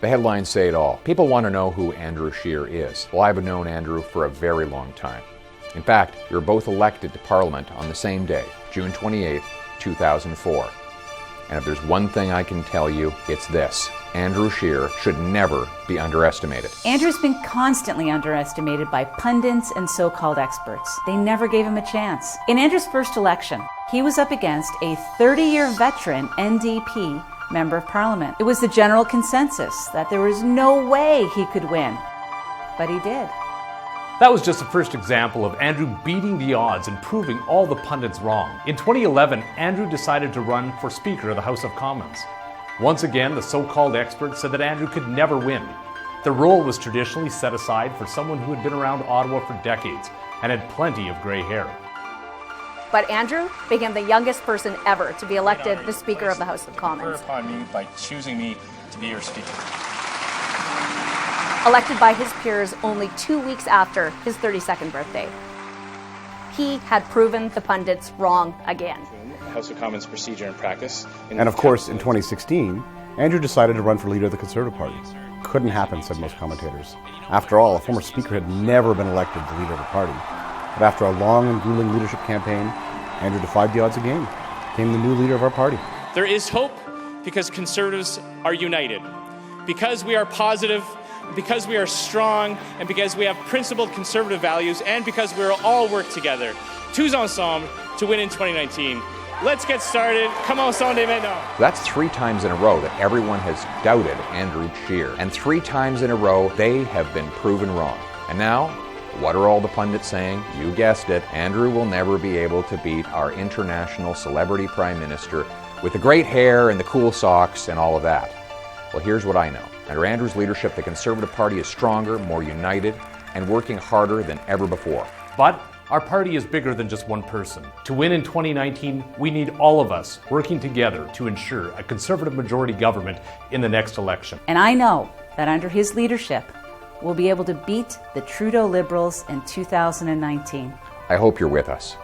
The headlines say it all. People want to know who Andrew Scheer is. Well, I've known Andrew for a very long time. In fact, we were both elected to Parliament on the same day, June 28, 2004. And if there's one thing I can tell you, it's this. Andrew Scheer should never be underestimated. Andrew's been constantly underestimated by pundits and so-called experts. They never gave him a chance. In Andrew's first election, he was up against a 30-year veteran NDP Member of Parliament. It was the general consensus that there was no way he could win, but he did. That was just the first example of Andrew beating the odds and proving all the pundits wrong. In 2011, Andrew decided to run for Speaker of the House of Commons. Once again, the so-called experts said that Andrew could never win. The role was traditionally set aside for someone who had been around Ottawa for decades and had plenty of grey hair. But Andrew became the youngest person ever to be elected the Speaker of the House of Commons. Upon me by choosing me to be your Speaker. Elected by his peers only 2 weeks after his 32nd birthday. He had proven the pundits wrong again. House of Commons procedure and practice. And of course, in 2016, Andrew decided to run for leader of the Conservative Party. Couldn't happen, said most commentators. After all, a former Speaker had never been elected the leader of a party. But after a long and grueling leadership campaign, Andrew defied the odds again, became the new leader of our party. There is hope because Conservatives are united, because we are positive, because we are strong, and because we have principled Conservative values, and because we will all work together, tous ensemble, to win in 2019. Let's get started. Come on, Sunday maintenant. That's 3 times in a row that everyone has doubted Andrew Scheer. And 3 times in a row, they have been proven wrong. And now, what are all the pundits saying? You guessed it. Andrew will never be able to beat our international celebrity prime minister with the great hair and the cool socks and all of that. Well, here's what I know. Under Andrew's leadership, the Conservative Party is stronger, more united, and working harder than ever before. But our party is bigger than just one person. To win in 2019, we need all of us working together to ensure a Conservative majority government in the next election. And I know that under his leadership, we'll be able to beat the Trudeau Liberals in 2019. I hope you're with us.